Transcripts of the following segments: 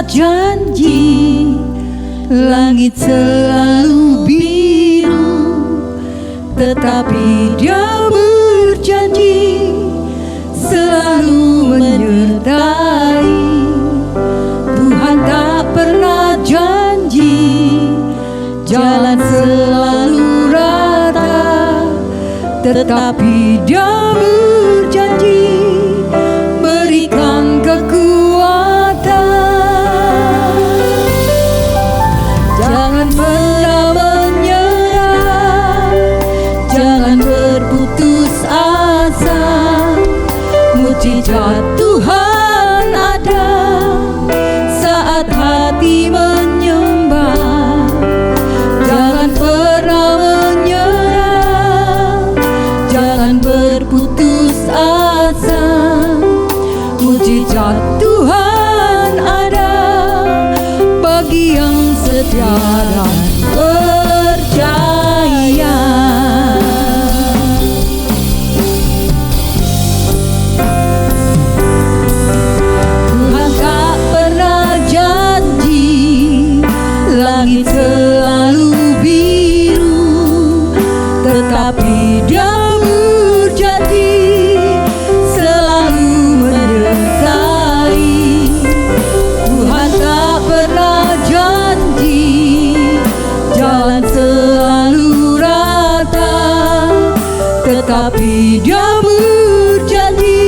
janji, langit selalu biru, tetapi Dia berjanji selalu menyertai. Tuhan tak pernah janji jalan selalu rata, tetapi Dia berjanji berikan kekuatan. Jangan pernah menyerah, jangan berputus asa. Mujizat Tuhan ada saat hati menyembah. Jangan pernah menyerah, jangan berputus asa. Mujizat Tuhan ada bagi yang setia dan percaya. Tuhan tak pernah janji langit selalu biru, tetapi Dia berjanji selalu menyertai. Tuhan tak pernah janji jalan selalu rata, tetapi Dia berjanji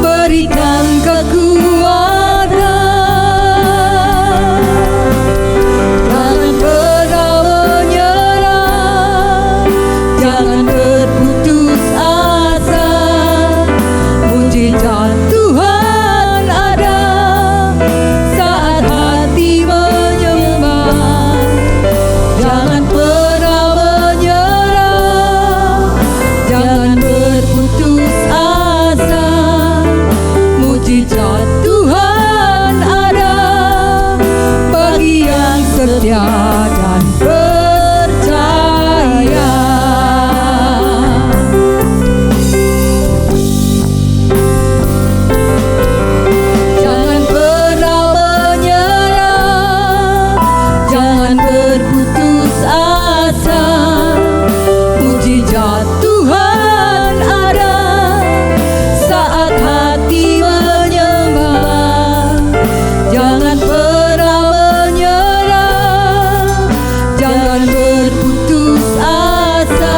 berikan kekuatan. Jangan pernah menyerah, jangan berputus asa. Mujizat Tuhan ada saat hati menyembah. Jangan pernah menyerah, jangan berputus asa. Mujizat Tuhan ada bagi yang setia dan percaya. Jangan pernah menyerah, jangan berputus asa. Mujizat Tuhan ada saat hati menyembah. Jangan pernah menyerah, jangan berputus asa.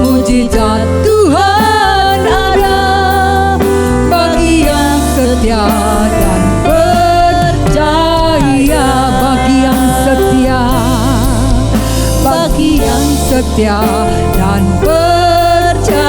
Mujizat Tuhan ada bagi yang setia dan percaya. Bagi yang setia, bagi yang setia dan percaya.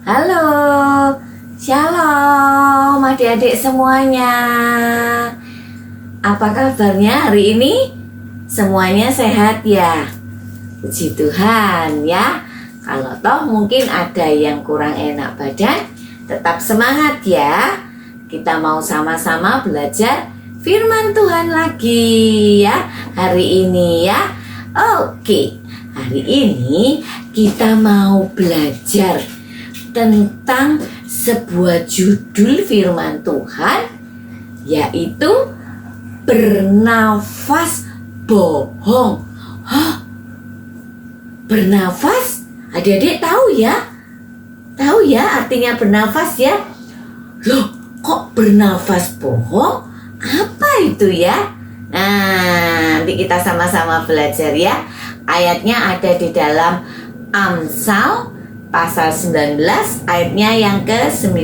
Halo, shalom adik-adik semuanya. Apa kabarnya hari ini? Semuanya sehat ya? Puji Tuhan ya. Kalau toh mungkin ada yang kurang enak badan, tetap semangat ya. Kita mau sama-sama belajar firman Tuhan lagi ya hari ini ya. Oke, hari ini kita mau belajar tentang sebuah judul firman Tuhan, yaitu bernafas bohong. Hah? Bernafas? Adik-adik tahu ya? Tahu ya artinya bernafas ya? Loh, kok bernafas bohong? Apa itu ya? Nah, nanti kita sama-sama belajar ya. Ayatnya ada di dalam Amsal pasal 19 ayatnya yang ke-9.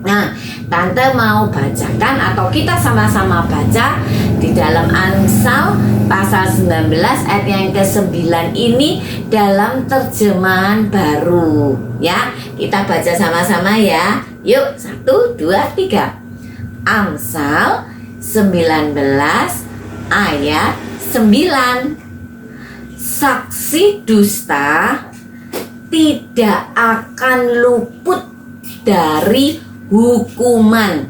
Nah, Tante mau bacakan atau kita sama-sama baca di dalam Amsal pasal 19 ayat yang ke-9 ini dalam terjemahan baru ya. Kita baca sama-sama ya. Yuk, 1, 2, 3. Amsal 19 ayat 9. Saksi dusta tidak akan luput dari hukuman.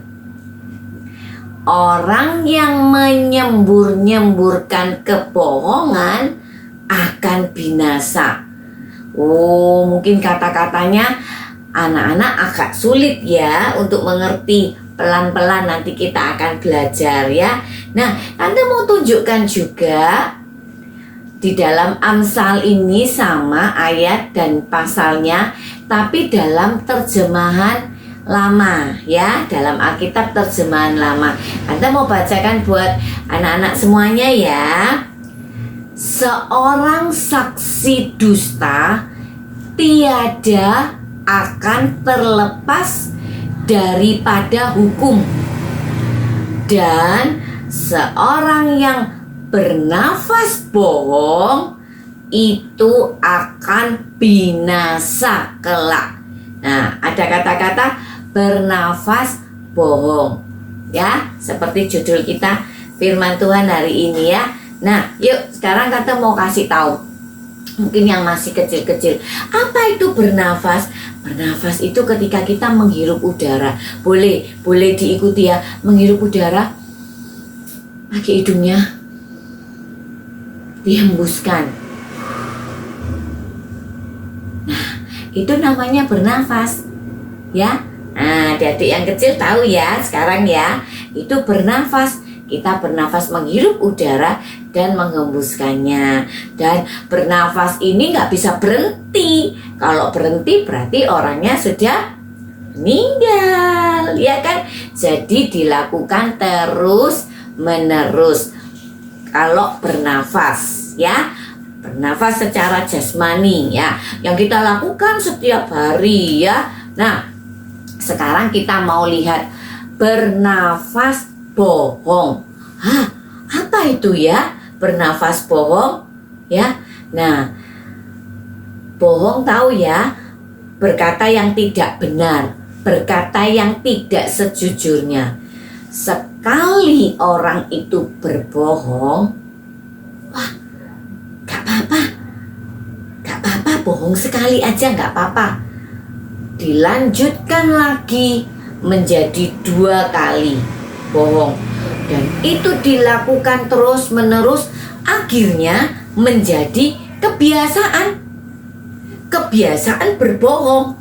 Orang yang menyembur-nyemburkan kebohongan akan binasa. Oh, mungkin kata-katanya anak-anak agak sulit ya untuk mengerti. Pelan-pelan nanti kita akan belajar ya. Nah, Tante mau tunjukkan juga di dalam Amsal ini sama ayat dan pasalnya, tapi dalam terjemahan lama ya, dalam Alkitab terjemahan lama. Anda mau bacakan buat anak-anak semuanya ya. Seorang saksi dusta tiada akan terlepas daripada hukum, dan seorang yang bernafas bohong itu akan binasa kelak. Nah, ada kata-kata bernafas bohong ya, seperti judul kita firman Tuhan hari ini ya. Nah, yuk sekarang Tante mau kasih tahu mungkin yang masih kecil-kecil, apa itu bernafas? Bernafas itu ketika kita menghirup udara. Boleh diikuti ya, menghirup udara pakai hidungnya, dihembuskan. Nah, itu namanya bernafas ya. Nah, adik-adik yang kecil tahu ya sekarang ya, itu bernafas. Kita bernafas menghirup udara dan menghembuskannya. Dan bernafas ini nggak bisa berhenti. Kalau berhenti berarti orangnya sudah meninggal, ya kan? Jadi dilakukan terus menerus. Kalau bernafas ya, bernafas secara jasmani ya, yang kita lakukan setiap hari ya. Nah, sekarang kita mau lihat bernafas bohong. Hah, apa itu ya bernafas bohong ya? Nah, bohong tahu ya, berkata yang tidak benar, berkata yang tidak sejujurnya. Sekali orang itu berbohong, wah, gak apa-apa, bohong sekali aja gak apa-apa. Dilanjutkan lagi menjadi 2 kali bohong, dan itu dilakukan terus menerus, akhirnya menjadi kebiasaan berbohong.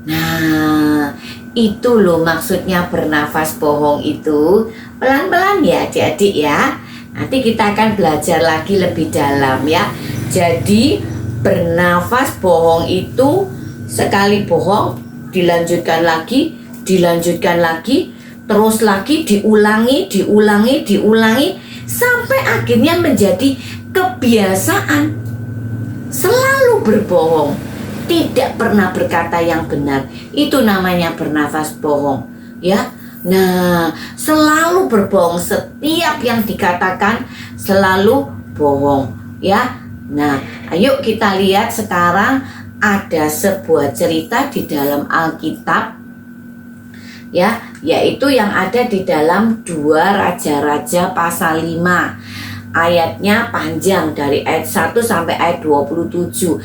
Nah, itu loh maksudnya bernafas bohong itu. Pelan-pelan ya adik-adik ya, nanti kita akan belajar lagi lebih dalam ya. Jadi bernafas bohong itu sekali bohong, dilanjutkan lagi, terus lagi, diulangi, sampai akhirnya menjadi kebiasaan. Selalu berbohong, tidak pernah berkata yang benar. Itu namanya bernafas bohong ya. Nah, selalu berbohong, setiap yang dikatakan selalu bohong ya. Nah, ayo kita lihat sekarang. Ada sebuah cerita di dalam Alkitab ya, yaitu yang ada di dalam 2 Raja-Raja pasal 5. Ayatnya panjang dari ayat 1 sampai ayat 27.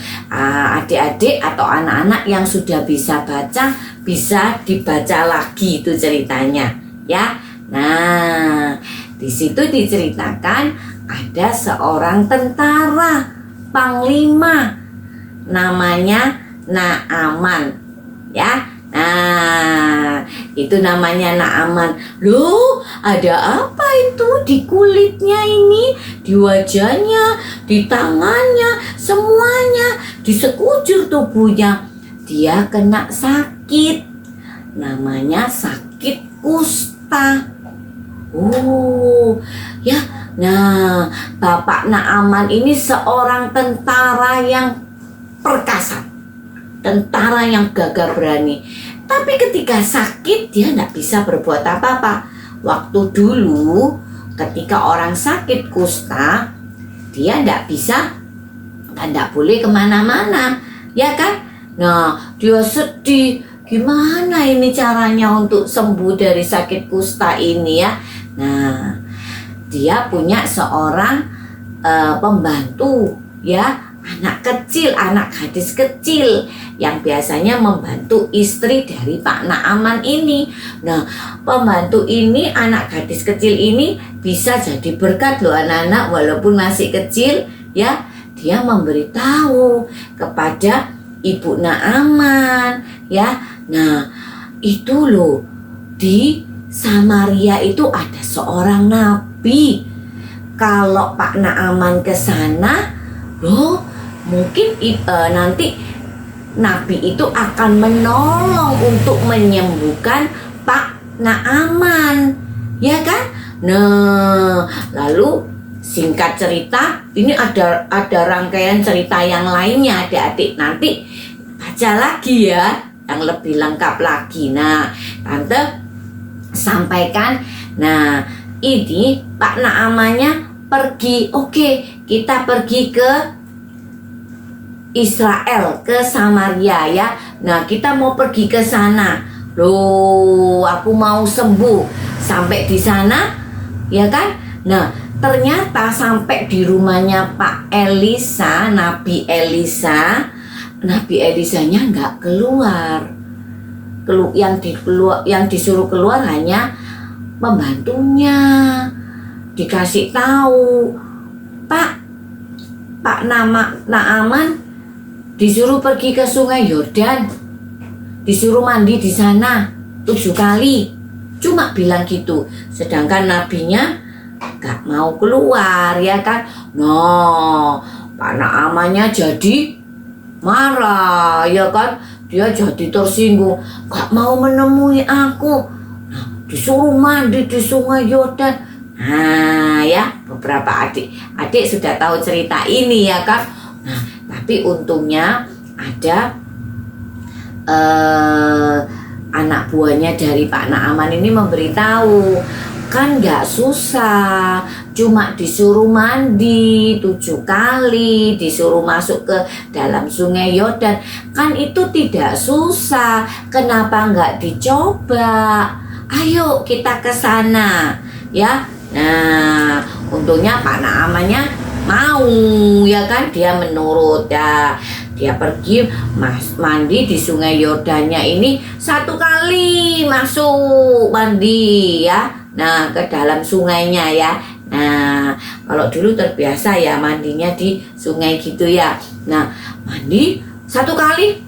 Adik-adik atau anak-anak yang sudah bisa baca bisa dibaca lagi itu ceritanya ya. Nah, di situ diceritakan ada seorang tentara panglima namanya Naaman ya. Nah, itu namanya Naaman. Loh, ada apa itu di kulitnya ini, di wajahnya, di tangannya, semuanya, di sekujur tubuhnya. Dia kena sakit, namanya sakit kusta. Oh, ya. Nah, Bapak Naaman ini seorang tentara yang perkasa, tentara yang gagah berani. Tapi ketika sakit dia tidak bisa berbuat apa-apa. Waktu dulu ketika orang sakit kusta, dia tidak bisa dan tidak boleh kemana-mana, ya kan? Nah, dia sedih. Gimana ini caranya untuk sembuh dari sakit kusta ini ya? Nah, dia punya seorang pembantu ya, anak kecil, anak gadis kecil yang biasanya membantu istri dari Pak Naaman ini. Nah, pembantu ini, anak gadis kecil ini bisa jadi berkat loh anak-anak walaupun masih kecil ya. Dia memberitahu kepada Ibu Naaman ya. Nah, itu loh, di Samaria itu ada seorang nabi. Kalau Pak Naaman ke sana, loh, mungkin nanti nabi itu akan menolong untuk menyembuhkan Pak Naaman, ya kan? Nah, lalu singkat cerita, ini ada rangkaian cerita yang lainnya, adik-adik nanti baca lagi ya, yang lebih lengkap lagi. Nah, Tante sampaikan. Nah, ini Pak Naamannya pergi. Oke, kita pergi ke Israel, ke Samaria ya. Nah, kita mau pergi ke sana. Loh, aku mau sembuh. Sampai di sana, ya kan? Nah, ternyata sampai di rumahnya Pak Elisa, Nabi Elisa, Nabi Elisanya nggak keluar. Yang disuruh keluar hanya pembantunya. Dikasih tahu, Pak Naaman disuruh pergi ke Sungai Yordan, disuruh mandi di sana 7 kali, cuma bilang gitu. Sedangkan nabinya gak mau keluar, ya kan? Nah, Pak Naamannya jadi marah, ya kan? Dia jadi tersinggung, gak mau menemui aku. Nah, disuruh mandi di Sungai Yordan. Nah ya, beberapa adik sudah tahu cerita ini ya kan. Nah, tapi untungnya ada anak buahnya dari Pak Naaman ini memberitahu, kan gak susah, cuma disuruh mandi 7 kali, disuruh masuk ke dalam Sungai Yordan, kan itu tidak susah, kenapa gak dicoba? Ayo kita ke sana ya. Nah, untungnya Pak Naamannya mau, ya kan? Dia menurut ya. Dia pergi mandi di Sungai Yordannya ini 1 kali masuk mandi ya. Nah, ke dalam sungainya ya. Nah, kalau dulu terbiasa ya mandinya di sungai gitu ya. Nah, mandi 1 kali,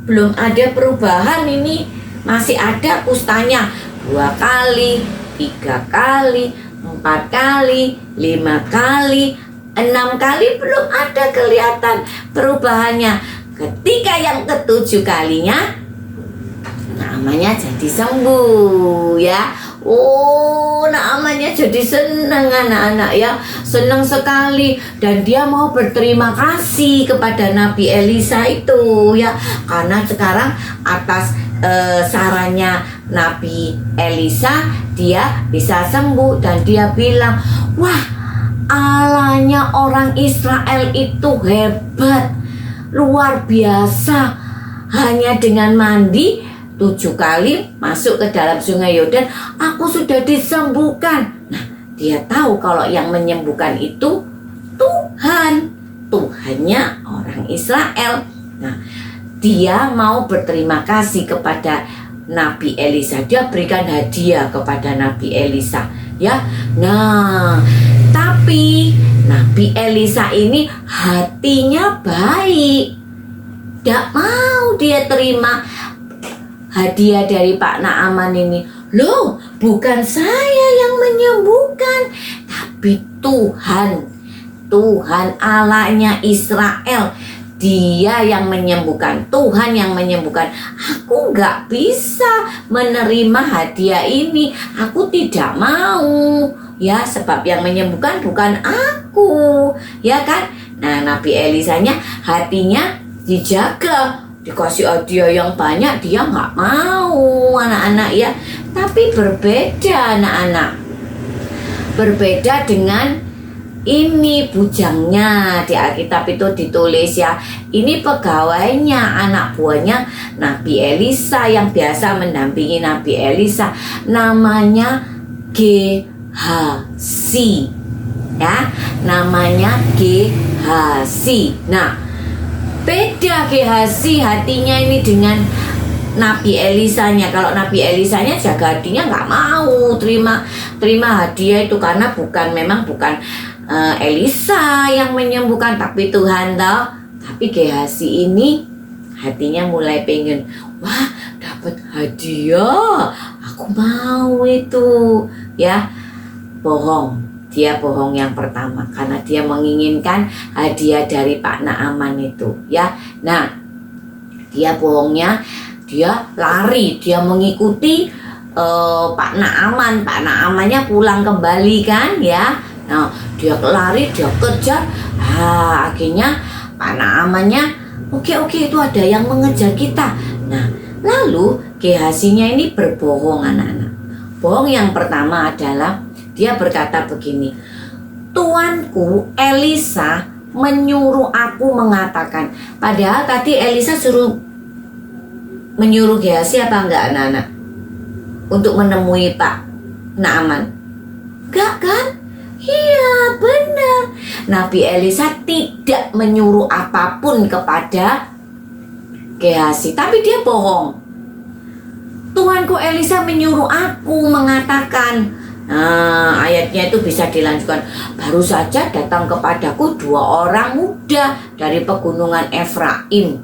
belum ada perubahan ini. Masih ada kustanya 2 kali, 3 kali, 4 kali, 5 kali, 6 kali, belum ada kelihatan perubahannya. Ketika yang ke-7 kalinya, namanya jadi sembuh ya. Oh, namanya jadi senang anak-anak ya, senang sekali. Dan dia mau berterima kasih kepada Nabi Elisa itu ya, karena sekarang atas sarannya Nabi Elisa dia bisa sembuh. Dan dia bilang, wah, Allahnya orang Israel itu hebat, luar biasa. Hanya dengan mandi 7 kali masuk ke dalam Sungai Yordan, aku sudah disembuhkan. Nah, dia tahu kalau yang menyembuhkan itu Tuhan, Tuhannya orang Israel. Nah, dia mau berterima kasih kepada Nabi Elisa. Dia berikan hadiah kepada Nabi Elisa ya. Nah, tapi Nabi Elisa ini hatinya baik, tidak mau dia terima hadiah dari Pak Naaman ini. Loh, bukan saya yang menyembuhkan, tapi Tuhan Allahnya Israel. Dia yang menyembuhkan, Tuhan yang menyembuhkan. Aku gak bisa menerima hadiah ini. Aku tidak mau ya, sebab yang menyembuhkan bukan aku, ya kan? Nah, Nabi Elisanya hatinya dijaga. dikasih hadiah yang banyak dia nggak mau anak-anak ya. Tapi berbeda anak-anak, berbeda dengan ini bujangnya. Di Alkitab itu ditulis ya, ini pegawainya, anak buahnya Nabi Elisa yang biasa mendampingi Nabi Elisa, namanya Gehazi ya, namanya Gehazi. Nah, beda Gehazi hatinya ini dengan Nabi Elisanya. Kalau Nabi Elisanya jaga hatinya nggak mau terima hadiah itu, karena memang bukan Elisa yang menyembuhkan, tapi Tuhan toh. Tapi Gehazi ini hatinya mulai pengen, wah dapat hadiah, aku mau itu ya. Bohong, dia bohong yang pertama karena dia menginginkan hadiah dari Pak Naaman itu ya. Nah, dia bohongnya, dia lari, dia mengikuti Pak Naaman. Pak Naamannya pulang kembali kan ya. Nah, dia lari, dia kejar. Akhirnya Pak Naamannya, oke, itu ada yang mengejar kita. Nah, lalu Gehazinya ini berbohong anak-anak. Bohong yang pertama adalah dia berkata begini, tuanku Elisa menyuruh aku mengatakan. Padahal tadi Elisa menyuruh Gehazi apa enggak anak-anak untuk menemui Pak Naaman? Enggak kan? Iya benar. Nabi Elisa tidak menyuruh apapun kepada Gehazi, tapi dia bohong. Tuanku Elisa menyuruh aku mengatakan. Nah, ayatnya itu bisa dilanjutkan. Baru saja datang kepadaku 2 orang muda dari pegunungan Efraim,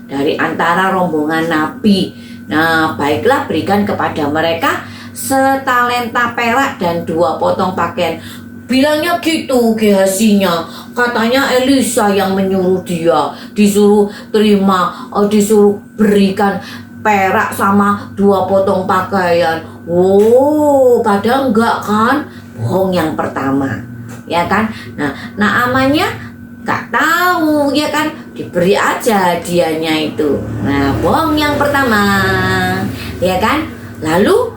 dari antara rombongan nabi. Nah, baiklah, berikan kepada mereka setalenta perak dan 2 potong pakaian. Bilangnya gitu Gehazinya. Katanya Elisa yang menyuruh dia, disuruh terima, disuruh berikan perak sama 2 potong pakaian. Padahal enggak kan? Bohong yang pertama, ya kan? Nah, Naamannya nggak tahu, ya kan? Diberi aja hadiahnya itu. Nah, bohong yang pertama, ya kan? Lalu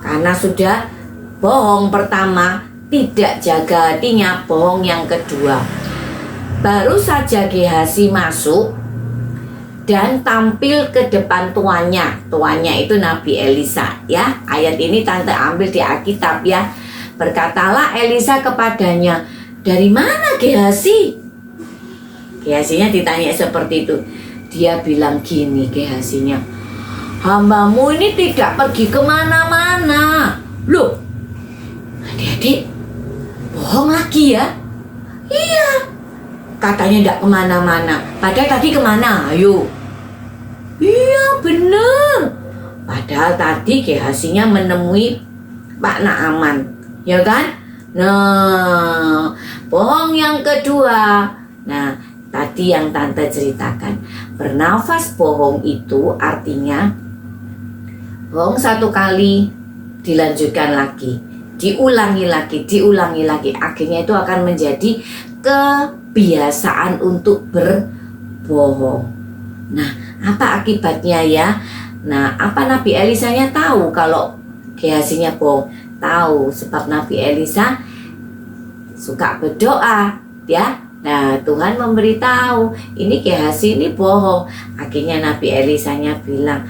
karena sudah bohong pertama, tidak jaga hatinya, bohong yang kedua. Baru saja Gehazi masuk dan tampil ke depan tuannya. Tuannya itu Nabi Elisa ya. Ayat ini tante ambil di Alkitab ya. Berkatalah Elisa kepadanya, dari mana Gehazi? Gehazinya ditanya seperti itu. Dia bilang gini Gehazinya, hambamu ini tidak pergi kemana-mana. Loh, adik-adik, bohong lagi ya? Iya, katanya tidak kemana-mana. Padahal tadi kemana? Ayo. Iya bener. Padahal tadi Gehazinya menemui Pak Naaman, ya kan? Nah, bohong yang kedua. Nah, tadi yang tante ceritakan, bernafas bohong itu artinya bohong 1 kali, dilanjutkan lagi, diulangi lagi. Akhirnya itu akan menjadi kebiasaan untuk berbohong. Nah, apa akibatnya ya? Nah, apa Nabi Elisanya tahu kalau Gehazinya bohong? Tahu, sebab Nabi Elisa suka berdoa ya. Nah, Tuhan memberitahu ini Gehazi ini bohong. Akhirnya Nabi Elisanya bilang,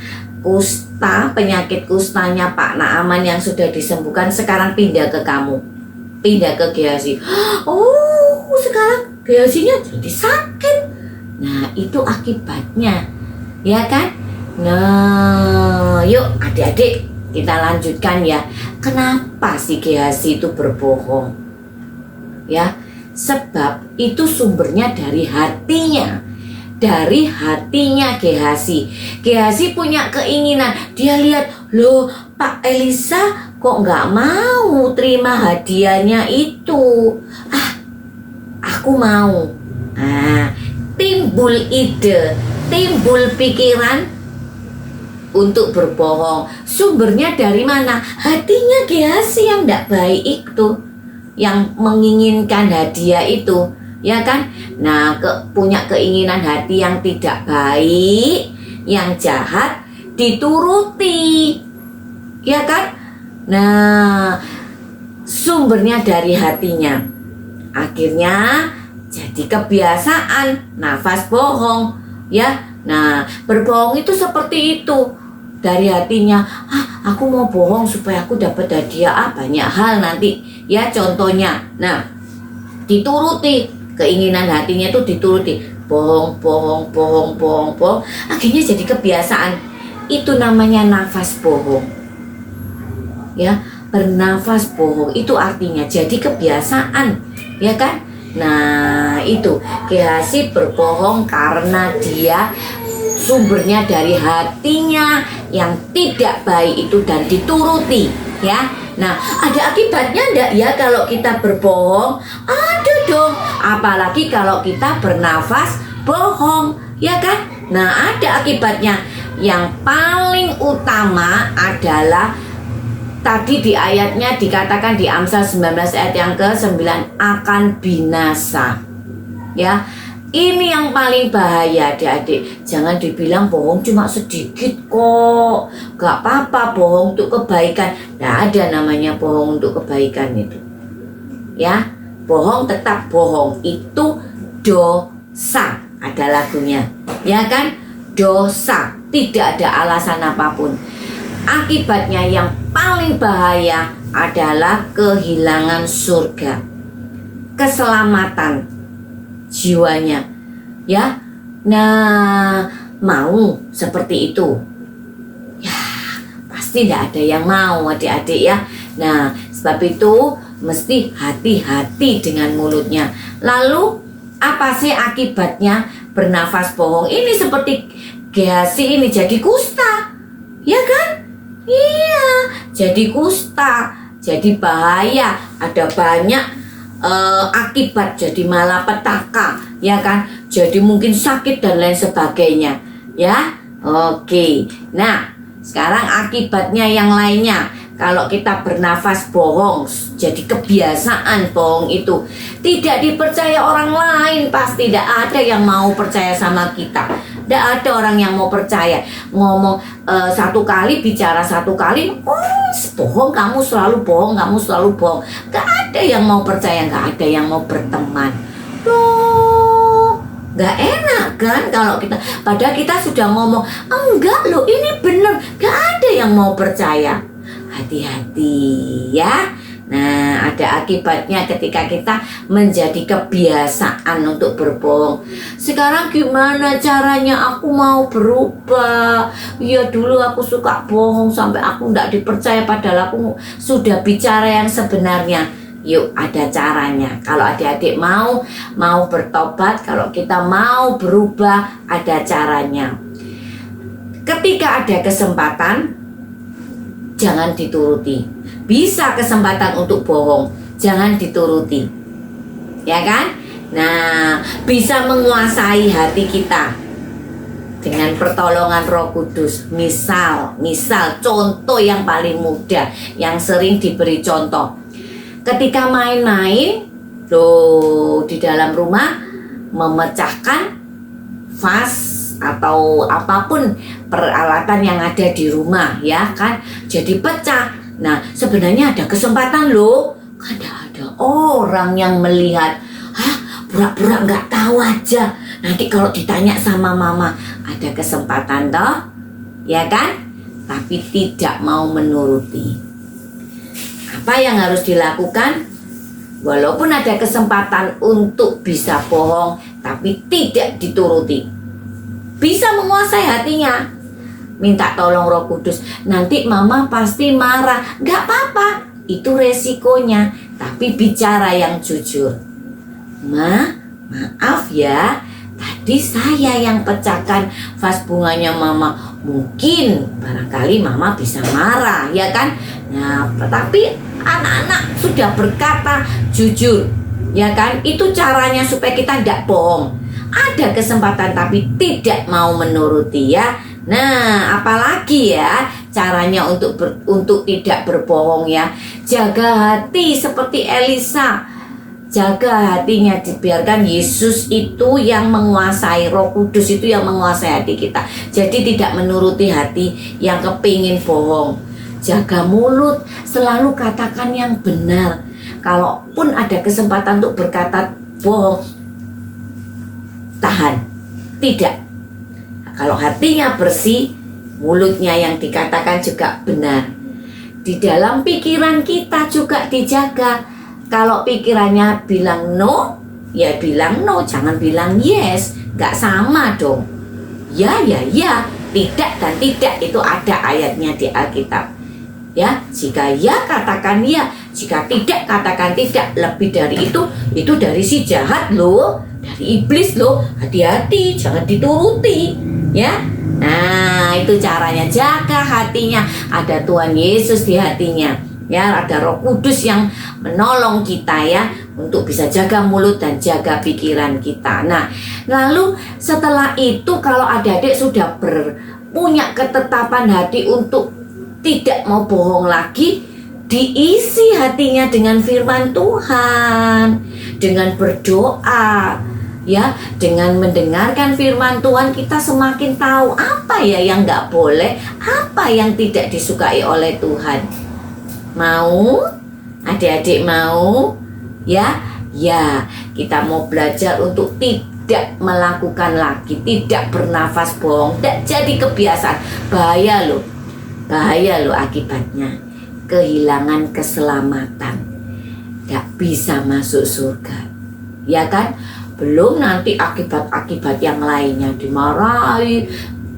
penyakit kustanya Pak Naaman yang sudah disembuhkan sekarang pindah ke kamu, pindah ke Gehazi. Sekarang Gehazinya jadi sakit. Nah, itu akibatnya, ya kan? Nah, yuk adik-adik kita lanjutkan ya. Kenapa si Gehazi itu berbohong? Ya, sebab itu sumbernya dari hatinya. Dari hatinya Gehazi. Gehazi punya keinginan. Dia lihat, loh Pak Elisa kok nggak mau terima hadiahnya itu. Aku mau. Timbul ide, timbul pikiran untuk berbohong. Sumbernya dari mana? Hatinya Gehazi yang tidak baik itu, yang menginginkan hadiah itu, ya kan? Nah, punya keinginan hati yang tidak baik, yang jahat dituruti. Ya kan? Nah, sumbernya dari hatinya. Akhirnya jadi kebiasaan nafas bohong, ya. Nah, berbohong itu seperti itu. Dari hatinya, aku mau bohong supaya aku dapat hadiah, banyak hal nanti, ya contohnya. Nah, dituruti, keinginan hatinya itu dituruti, bohong, bohong, bohong, bohong, bohong. Akhirnya jadi kebiasaan. Itu namanya nafas bohong. Ya, bernafas bohong itu artinya jadi kebiasaan, ya kan? Nah, itu Gehazi berbohong karena dia sumbernya dari hatinya yang tidak baik itu dan dituruti, ya. Nah, ada akibatnya enggak ya kalau kita berbohong? Ada dong, apalagi kalau kita bernafas bohong, ya kan? Nah, ada akibatnya. Yang paling utama adalah tadi di ayatnya dikatakan di Amsal 19 ayat yang ke-9 akan binasa. Ya, ini yang paling bahaya adik-adik. Jangan dibilang bohong cuma sedikit kok, gak apa-apa bohong untuk kebaikan. Gak ada namanya bohong untuk kebaikan itu. Ya, bohong tetap bohong, itu dosa. Ada lagunya, ya kan? Dosa, tidak ada alasan apapun. Akibatnya yang paling bahaya adalah kehilangan surga, keselamatan jiwanya, ya. Nah, mau seperti itu? Ya, pasti tidak ada yang mau adik-adik ya. Nah, sebab itu mesti hati-hati dengan mulutnya. Lalu apa sih akibatnya bernafas bohong? Ini seperti Gehazi ini jadi kusta, ya kan? Iya, jadi kusta, jadi bahaya, ada banyak akibat, jadi malapetaka, ya kan? Jadi mungkin sakit dan lain sebagainya, ya. Oke, nah sekarang akibatnya yang lainnya. Kalau kita bernafas bohong, jadi kebiasaan bohong itu tidak dipercaya orang lain, pasti tidak ada yang mau percaya sama kita. Tidak ada orang yang mau percaya. Ngomong satu kali, bicara satu kali, bohong, kamu selalu bohong, kamu selalu bohong. Gak ada yang mau percaya, gak ada yang mau berteman. Loh, gak enak kan kalau kita, padahal kita sudah ngomong, enggak loh ini bener, gak ada yang mau percaya. Hati-hati ya. Nah, ada akibatnya ketika kita menjadi kebiasaan untuk berbohong. Sekarang gimana caranya aku mau berubah? Ya dulu aku suka bohong sampai aku tidak dipercaya, padahal aku sudah bicara yang sebenarnya. Yuk, ada caranya. Kalau adik-adik mau bertobat, kalau kita mau berubah, ada caranya. Ketika ada kesempatan, jangan dituruti. Bisa kesempatan untuk bohong, jangan dituruti, ya kan? Nah, bisa menguasai hati kita dengan pertolongan Roh Kudus. Misal contoh yang paling mudah, yang sering diberi contoh. Ketika main-main, di dalam rumah memecahkan vas atau apapun peralatan yang ada di rumah, ya kan, jadi pecah. Nah, sebenarnya ada kesempatan loh, kan ada orang yang melihat, pura-pura nggak tahu aja. Nanti kalau ditanya sama mama, ada kesempatan toh, ya kan, tapi tidak mau menuruti. Apa yang harus dilakukan? Walaupun ada kesempatan untuk bisa bohong, tapi tidak dituruti, bisa menguasai hatinya. Minta tolong Roh Kudus. Nanti mama pasti marah. Gak apa-apa, itu resikonya. Tapi bicara yang jujur. Maaf ya, tadi saya yang pecahkan vas bunganya mama. Mungkin barangkali mama bisa marah, ya kan? Nah, tapi anak-anak sudah berkata jujur, ya kan? Itu caranya supaya kita tidak bohong. Ada kesempatan tapi tidak mau menuruti, ya. Nah, apalagi ya caranya untuk tidak berbohong, ya. Jaga hati seperti Elisa. jaga hatinya, dibiarkan Yesus itu yang menguasai, Roh Kudus itu yang menguasai hati kita. Jadi tidak menuruti hati yang kepingin bohong. Jaga mulut, selalu katakan yang benar. Kalaupun ada kesempatan untuk berkata bohong, tahan. Tidak. Kalau hatinya bersih, mulutnya yang dikatakan juga benar. Di dalam pikiran kita juga dijaga. Kalau pikirannya bilang no, ya bilang no, jangan bilang yes. Gak sama dong. Ya, tidak dan tidak itu ada ayatnya di Alkitab. Ya, jika ya katakan ya, jika tidak katakan tidak. Lebih dari itu dari si jahat loh, dari iblis loh. Hati-hati, jangan dituruti. Ya. Nah, itu caranya, jaga hatinya. Ada Tuhan Yesus di hatinya. Ya, ada Roh Kudus yang menolong kita ya untuk bisa jaga mulut dan jaga pikiran kita. Nah, lalu setelah itu kalau adik-adik sudah punya ketetapan hati untuk tidak mau bohong lagi, diisi hatinya dengan firman Tuhan, dengan berdoa. Ya, dengan mendengarkan firman Tuhan kita semakin tahu apa ya yang nggak boleh, apa yang tidak disukai oleh Tuhan. Mau? Adik-adik mau? Ya, kita mau belajar untuk tidak melakukan lagi, tidak bernafas bohong, tidak jadi kebiasaan. Bahaya loh akibatnya. Kehilangan keselamatan, nggak bisa masuk surga. Ya kan? Belum nanti akibat-akibat yang lainnya, dimarahi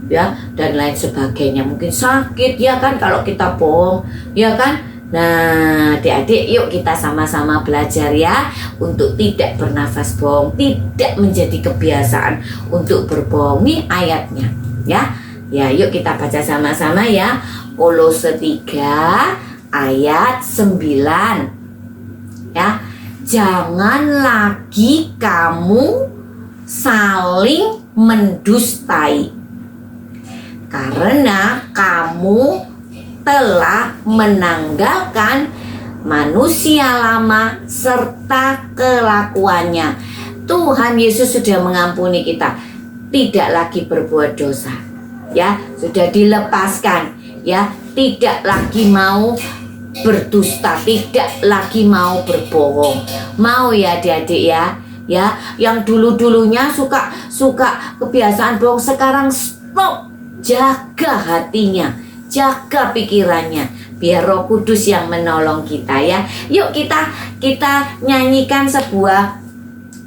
ya dan lain sebagainya, mungkin sakit ya kan kalau kita bohong ya kan. Nah, adik-adik yuk kita sama-sama belajar ya untuk tidak bernafas bohong, tidak menjadi kebiasaan untuk berbohong. Nih ayatnya ya. Ya, yuk kita baca sama-sama ya. Kolose 3 ayat 9 ya. Jangan lagi kamu saling mendustai, karena kamu telah menanggalkan manusia lama serta kelakuannya. Tuhan Yesus sudah mengampuni kita, tidak lagi berbuat dosa. Ya, sudah dilepaskan ya, tidak lagi mau berdusta, tidak lagi mau berbohong. Mau ya adik-adik ya. Ya, yang dulunya suka kebiasaan bohong, sekarang stop. Jaga hatinya, jaga pikirannya, biar Roh Kudus yang menolong kita ya. Yuk kita nyanyikan sebuah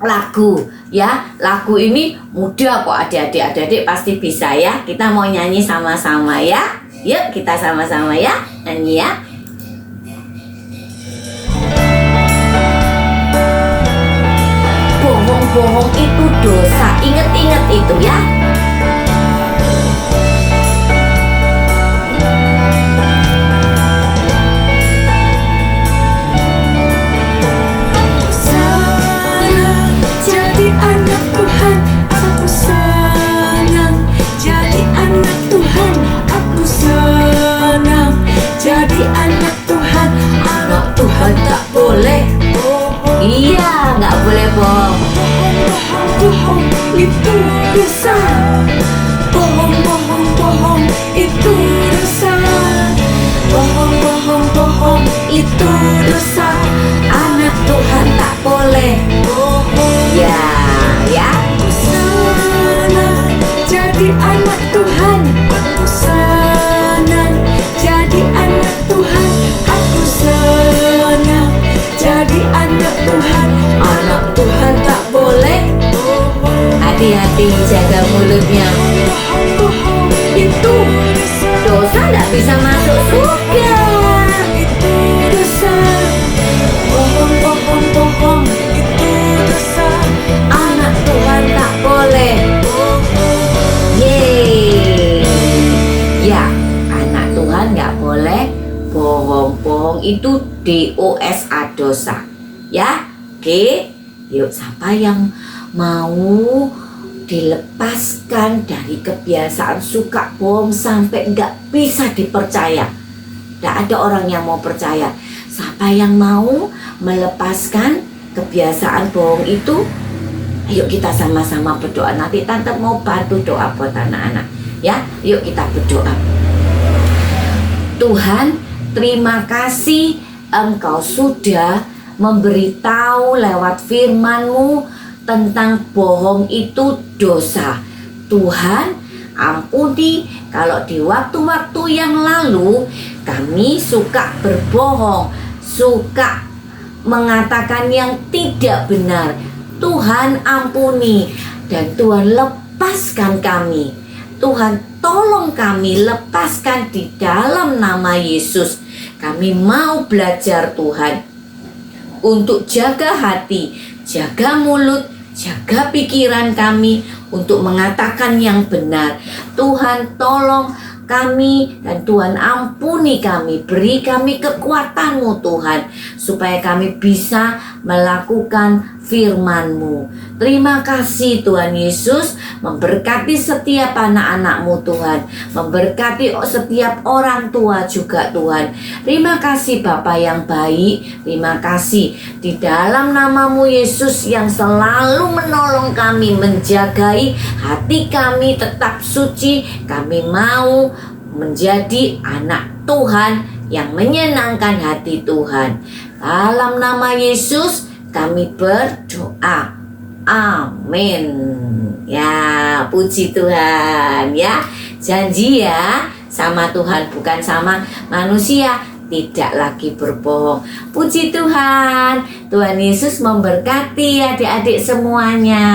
lagu ya. Lagu ini mudah kok adik-adik pasti bisa ya. Kita mau nyanyi sama-sama ya. Yuk kita sama-sama ya nyanyi ya. Bohong itu dosa, ingat-ingat itu ya. Senang jadi anak Tuhan, aku senang jadi anak Tuhan, aku senang jadi anak Tuhan. Anak Tuhan tak boleh bohong. Iya, nggak boleh bohong. Bohong itu dosa. Bohong itu dosa. Bohong itu dosa. Anak Tuhan tak boleh bohong. ya. Aku senang jadi anak Tuhan, aku senang jadi anak Tuhan, aku senang jadi anak Tuhan. Anak Tuhan tak boleh bohong. Hati-hati jaga mulutnya. Bohong itu Dosa nggak bisa masuk surga. itu dosa. Bohong itu dosa. Anak Tuhan tak boleh. Yeay. Ya, anak Tuhan nggak boleh bohong. Bohong itu dosa, dosa. Ya, oke. Yuk, siapa yang mau dilepaskan dari kebiasaan suka bohong sampai nggak bisa dipercaya? Nggak ada orang yang mau percaya. Siapa yang mau melepaskan kebiasaan bohong itu, yuk kita sama-sama berdoa. Nanti tante mau bantu doa buat anak-anak ya. Yuk kita berdoa. Tuhan, terima kasih Engkau sudah memberitahu lewat firman-Mu tentang bohong itu dosa. Tuhan, ampuni kalau di waktu-waktu yang lalu kami suka berbohong, suka mengatakan yang tidak benar. Tuhan ampuni dan Tuhan lepaskan kami. Tuhan tolong kami, lepaskan di dalam nama Yesus. Kami mau belajar Tuhan untuk jaga hati, jaga mulut, jaga pikiran kami untuk mengatakan yang benar. Tuhan tolong kami dan Tuhan ampuni kami, beri kami kekuatan-Mu Tuhan, supaya kami bisa melakukan firman-Mu. Terima kasih Tuhan Yesus, memberkati setiap anak-anak-Mu Tuhan, memberkati setiap orang tua juga Tuhan. Terima kasih Bapa yang baik, terima kasih di dalam nama-Mu Yesus yang selalu menolong kami, menjagai hati kami tetap suci. Kami mau menjadi anak Tuhan yang menyenangkan hati Tuhan. Dalam nama Yesus kami berdoa. Amin. Ya, puji Tuhan ya. Janji ya, sama Tuhan bukan sama manusia, tidak lagi berbohong. Puji Tuhan. Tuhan Yesus memberkati adik-adik semuanya.